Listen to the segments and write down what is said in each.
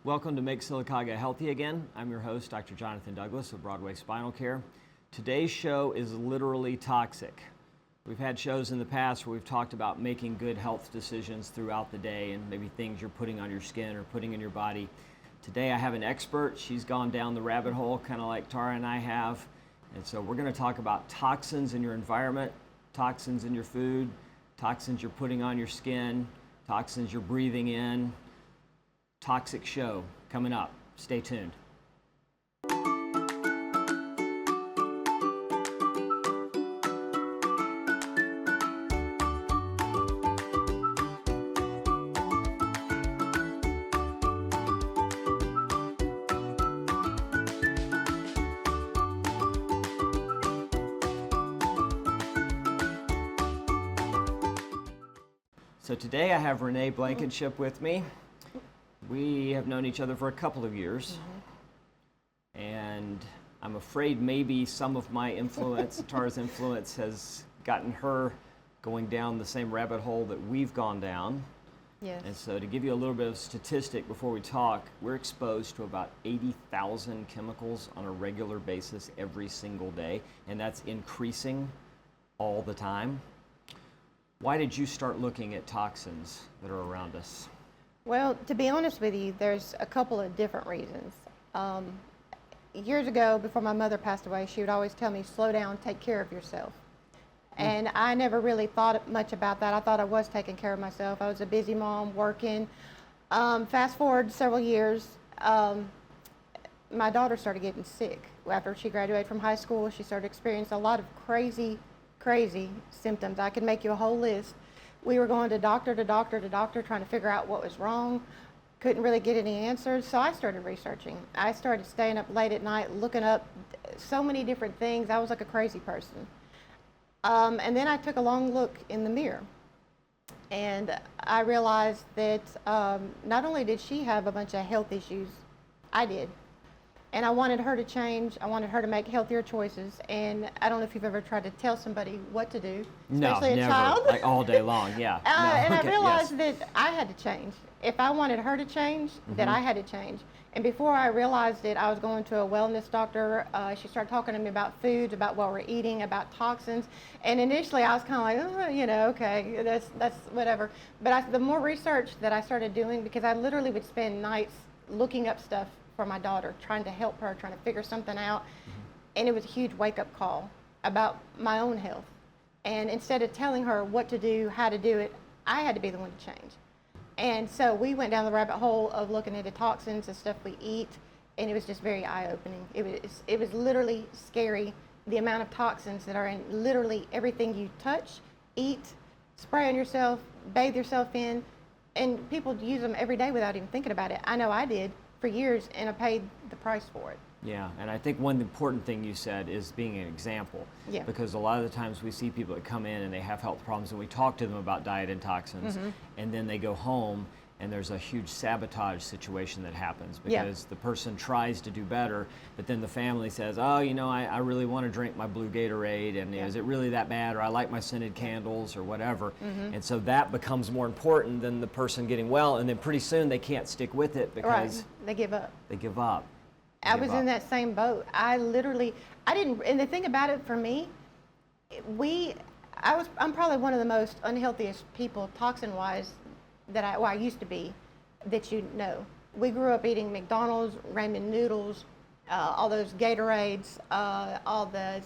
Welcome to Make Sylacauga Healthy Again. I'm your host, Dr. Jonathon Douglas of Broadway Spinal Care. Today's show is literally toxic. We've had shows in the past where we've talked about making good health decisions throughout the day and maybe things you're putting on your skin or putting in your body. Today I have an expert. She's gone down the rabbit hole, kind of like Tara and I have. And so we're going to talk about toxins in your environment, toxins in your food, toxins you're putting on your skin, toxins you're breathing in. Toxic show coming up. Stay tuned. So today I have Renee Blankenship with me. We have known each other for a couple of years, and I'm afraid maybe some of my influence, Tara's influence, has gotten her going down the same rabbit hole that we've gone down. Yes. And so to give you a little bit of statistic before we talk, we're exposed to about 80,000 chemicals on a regular basis every single day, and that's increasing all the time. Why did you start looking at toxins that are around us? Well, to be honest with you, there's a couple of different reasons. Years ago, before my mother passed away, she would always tell me, slow down, take care of yourself. And I never really thought much about that. I thought I was taking care of myself. I was a busy mom, working. Fast forward several years, my daughter started getting sick. After she graduated from high school, she started experiencing a lot of crazy symptoms. I could make you a whole list. We were going to doctor, trying to figure out what was wrong. Couldn't really get any answers, so I started researching. I started staying up late at night, looking up so many different things. I was like a crazy person. And then I took a long look in the mirror, and I realized that not only did she have a bunch of health issues, I did. And I wanted her to change. I wanted her to make healthier choices. And I don't know if you've ever tried to tell somebody what to do, especially a never. child. Like all day long, yeah. And Okay, I realized yes. that I had to change. If I wanted her to change, that I had to change. And before I realized it, I was going to a wellness doctor. She started talking to me about foods, about what we're eating, about toxins. And initially, I was kind of like, okay, that's whatever. But the more research that I started doing, because I literally would spend nights looking up stuff for my daughter, trying to help her, trying to figure something out. And it was a huge wake-up call about my own health. And instead of telling her what to do, how to do it, I had to be the one to change. And so we went down the rabbit hole of looking at the toxins, the stuff we eat, and it was just very eye-opening. It was literally scary, the amount of toxins that are in literally everything you touch, eat, spray on yourself, bathe yourself in, and people use them every day without even thinking about it. I know I did for years, and I paid the price for it. Yeah, and I think one important thing you said is being an example. Yeah. Because a lot of the times we see people that come in and they have health problems, and we talk to them about diet and toxins, and then they go home and there's a huge sabotage situation that happens because the person tries to do better, but then the family says, oh, I really want to drink my blue Gatorade, and is it really that bad, or I like my scented candles or whatever. And so that becomes more important than the person getting well, and then pretty soon they can't stick with it because they give up. They give up. I was in that same boat. I didn't, and the thing about it for me, I'm probably one of the most unhealthiest people, toxin-wise, that I used to be, that you know. We grew up eating McDonald's, ramen noodles, all those Gatorades, all the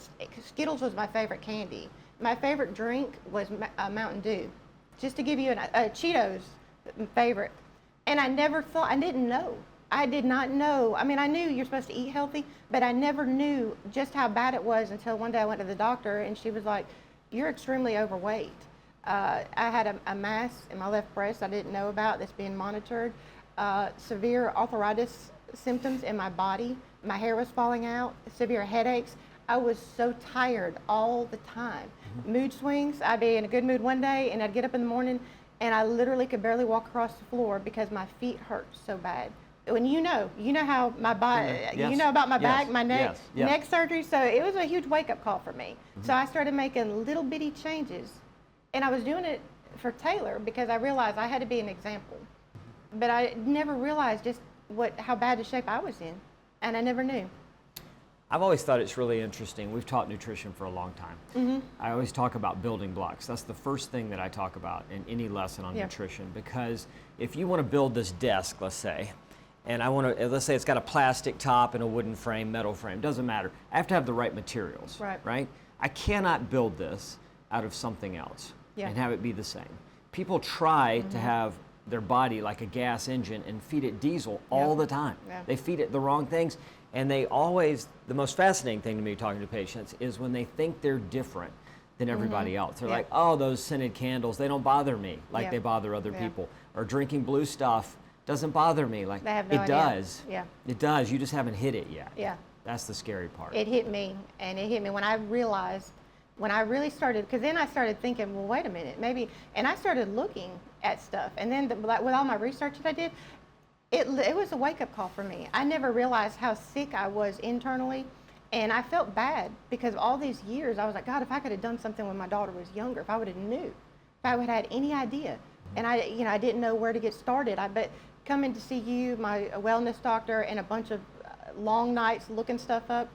Skittles was my favorite candy. My favorite drink was Mountain Dew. Just to give you Cheetos, favorite. And I didn't know. I did not know. I mean, I knew you're supposed to eat healthy, but I never knew just how bad it was until one day I went to the doctor, and she was like, you're extremely overweight. I had a mass in my left breast I didn't know about that's being monitored. Severe arthritis symptoms in my body. My hair was falling out. Severe headaches. I was so tired all the time. Mood swings. I'd be in a good mood one day, and I'd get up in the morning, and I literally could barely walk across the floor because my feet hurt so bad. When you know how my body, Yes. you know about my back, Yes. my neck, Yes. neck surgery. So it was a huge wake-up call for me. So I started making little bitty changes, and I was doing it for Taylor because I realized I had to be an example. But I never realized just how bad a shape I was in, and I never knew. I've always thought it's really interesting. We've taught nutrition for a long time. I always talk about building blocks. That's the first thing that I talk about in any lesson on nutrition, because if you want to build this desk, let's say, and let's say it's got a plastic top and a wooden frame, metal frame, doesn't matter. I have to have the right materials, right? I cannot build this out of something else and have it be the same. People try to have their body like a gas engine and feed it diesel all the time. They feed it the wrong things. And the most fascinating thing to me talking to patients is when they think they're different than everybody else. They're like, oh, those scented candles, they don't bother me like they bother other people. Or drinking blue stuff doesn't bother me like they have no it idea. Does. Yeah. It does. You just haven't hit it yet. Yeah. That's the scary part. It hit me, and it hit me when I realized, when I really started, because then I started thinking, well, wait a minute, maybe, and I started looking at stuff. And then with all my research that I did, it was a wake-up call for me. I never realized how sick I was internally, and I felt bad because all these years I was like, God, if I could have done something when my daughter was younger, if I would have knew, if I would have had any idea, and I didn't know where to get started. But coming to see you, my wellness doctor, and a bunch of long nights looking stuff up,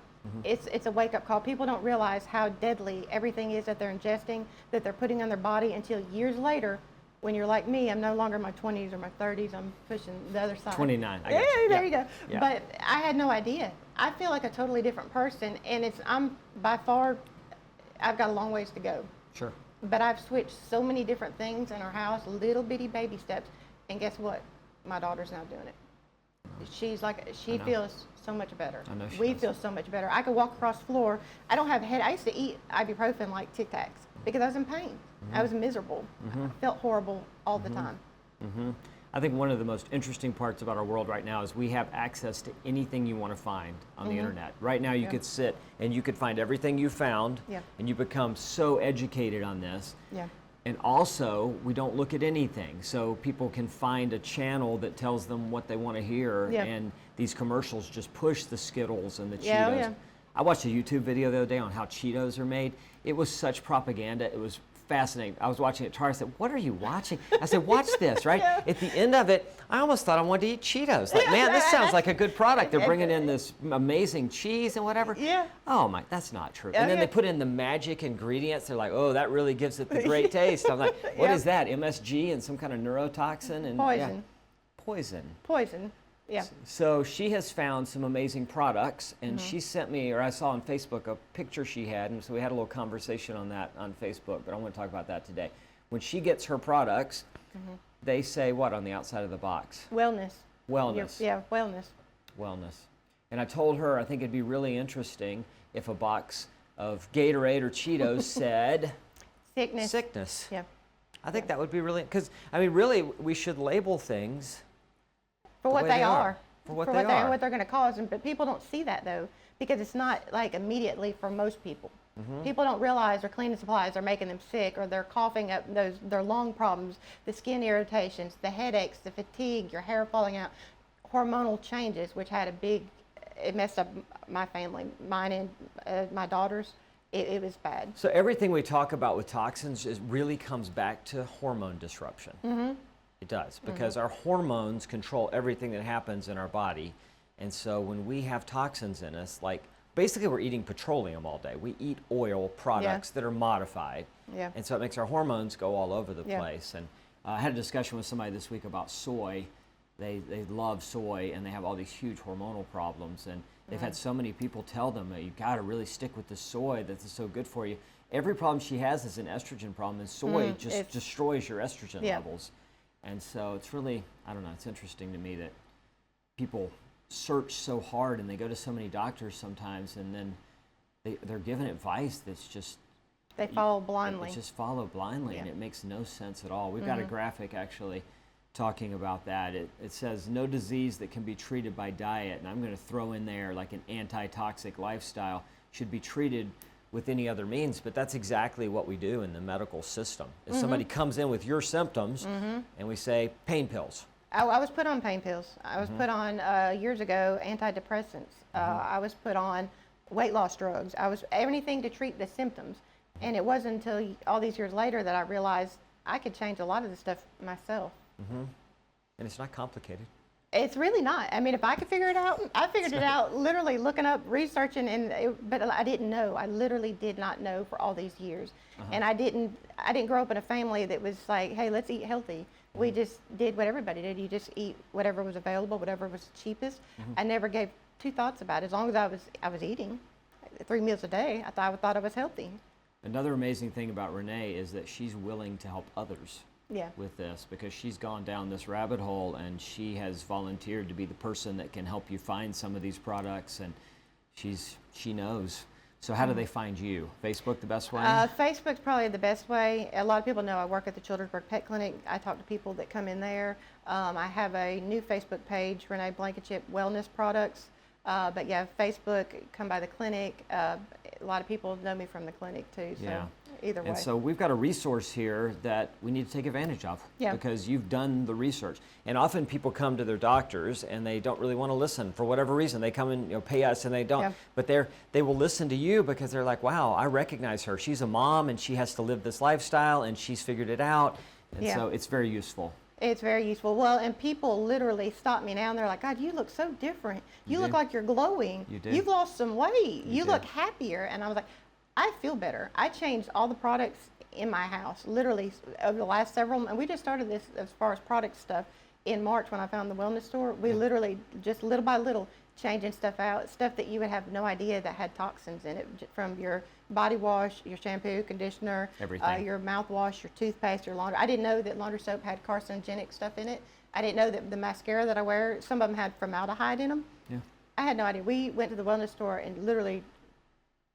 it's a wake-up call. People don't realize how deadly everything is that they're ingesting, that they're putting on their body until years later. When you're like me, I'm no longer in my 20s or my 30s. I'm pushing the other side. 29. I got Yeah, you. there you go. Yeah. But I had no idea. I feel like a totally different person, and I'm by far, I've got a long ways to go. Sure. But I've switched so many different things in our house, little bitty baby steps, and guess what? My daughter's now doing it. She feels so much better. I know she We does. feel so much better. I could walk across the floor. I don't have a head. I used to eat ibuprofen like Tic Tacs because I was in pain. I was miserable. I felt horrible all the time. I think one of the most interesting parts about our world right now is we have access to anything you want to find on the internet. Right now you could sit and you could find everything you found, and you become so educated on this. Yeah. And also, we don't look at anything, so people can find a channel that tells them what they want to hear, and these commercials just push the Skittles and the Cheetos. I watched a YouTube video the other day on how Cheetos are made. It was such propaganda. It was fascinating. I was watching it. Tara said, "What are you watching?" I said, "Watch this, right?" At the end of it, I almost thought I wanted to eat Cheetos. Like, man, this sounds like a good product. They're bringing in this amazing cheese and whatever. Yeah. Oh my, that's not true. And then they put in the magic ingredients. They're like, "Oh, that really gives it the great taste." I'm like, "What is that? MSG and some kind of neurotoxin and Poison. Poison." Yeah. So she has found some amazing products, and she sent me, or I saw on Facebook, a picture she had, and so we had a little conversation on that on Facebook, but I want to talk about that today. When she gets her products, they say what on the outside of the box? Wellness. Wellness. Yeah, wellness. Wellness. And I told her I think it'd be really interesting if a box of Gatorade or Cheetos said sickness. Yeah. I think that would be really, because, I mean, really, we should label things For what they are. For what they are. What they're going to cause. But people don't see that, though, because it's not like immediately for most people. People don't realize their cleaning supplies are making them sick, or they're coughing up their lung problems, the skin irritations, the headaches, the fatigue, your hair falling out, hormonal changes, which had it messed up my family, mine and my daughter's. It was bad. So everything we talk about with toxins really comes back to hormone disruption. It does, because our hormones control everything that happens in our body. And so when we have toxins in us, like basically we're eating petroleum all day. We eat oil products that are modified. Yeah. And so it makes our hormones go all over the place. And I had a discussion with somebody this week about soy. They love soy, and they have all these huge hormonal problems. And they've had so many people tell them, you got to really stick with the soy, that's so good for you. Every problem she has is an estrogen problem, and soy just destroys your estrogen levels. And so it's really, I don't know, it's interesting to me that people search so hard and they go to so many doctors sometimes, and then they're given advice that's just... They follow blindly. Just follow blindly, and it makes no sense at all. We've got a graphic actually talking about that. It says, no disease that can be treated by diet, and I'm going to throw in there like an anti-toxic lifestyle should be treated with any other means, but that's exactly what we do in the medical system. If somebody comes in with your symptoms and we say pain pills. I was put on pain pills. I was put on years ago antidepressants. I was put on weight loss drugs. I was anything to treat the symptoms. And it wasn't until all these years later that I realized I could change a lot of the stuff myself. And it's not complicated. It's really not. I mean, if I could figure it out, I figured it out literally looking up, researching, but I didn't know. I literally did not know for all these years. And I didn't grow up in a family that was like, hey, let's eat healthy. We just did what everybody did. You just eat whatever was available, whatever was cheapest. I never gave two thoughts about it. As long as I was eating 3 meals a day, I thought I was healthy. Another amazing thing about Renee is that she's willing to help others Yeah. with this, because she's gone down this rabbit hole and she has volunteered to be the person that can help you find some of these products, and she knows. So how do they find you? Facebook the best way? Facebook's probably the best way. A lot of people know I work at the Childersburg Pet Clinic. I talk to people that come in there. I have a new Facebook page, Renee Blankenship Wellness Products. But yeah, Facebook, come by the clinic. A lot of people know me from the clinic too, so Yeah. either way. And so we've got a resource here that we need to take advantage of, Yeah. because you've done the research. And often people come to their doctors and they don't really want to listen for whatever reason. They come and pay us and they don't. Yeah. But they will listen to you because they're like, wow, I recognize her. She's a mom and she has to live this lifestyle and she's figured it out. And Yeah. so it's very useful. It's very useful. Well, and people literally stop me now and they're like, God, you look so different. You look do. like you're glowing. You do. You've lost some weight. You do. look happier. And I was like, I feel better. I changed all the products in my house, literally over the last several, and we just started this as far as product stuff in March when I found the wellness store. We literally just little by little changing stuff out, stuff that you would have no idea that had toxins in it, from your body wash, your shampoo, conditioner, Everything. your mouthwash, your toothpaste, your laundry. I didn't know that laundry soap had carcinogenic stuff in it. I didn't know that the mascara that I wear, some of them had formaldehyde in them. Yeah. I had no idea. We went to the wellness store and literally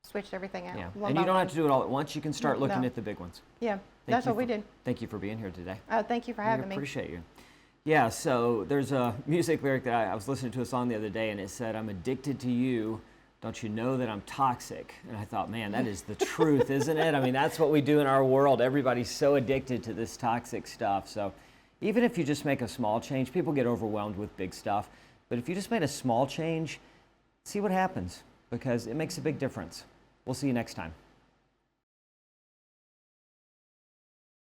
switched everything out. Yeah. one And by you don't one. have to do it all at once. You can start No. looking at the big ones. Yeah, Thank that's you what we for- did. Thank you for being here today. Thank you for having me. Appreciate you. Yeah, so there's a music lyric that I was listening to a song the other day, and it said, I'm addicted to you. Don't you know that I'm toxic? And I thought, man, that is the truth, isn't it? I mean, that's what we do in our world. Everybody's so addicted to this toxic stuff. So even if you just make a small change, people get overwhelmed with big stuff. But if you just made a small change, see what happens, because it makes a big difference. We'll see you next time.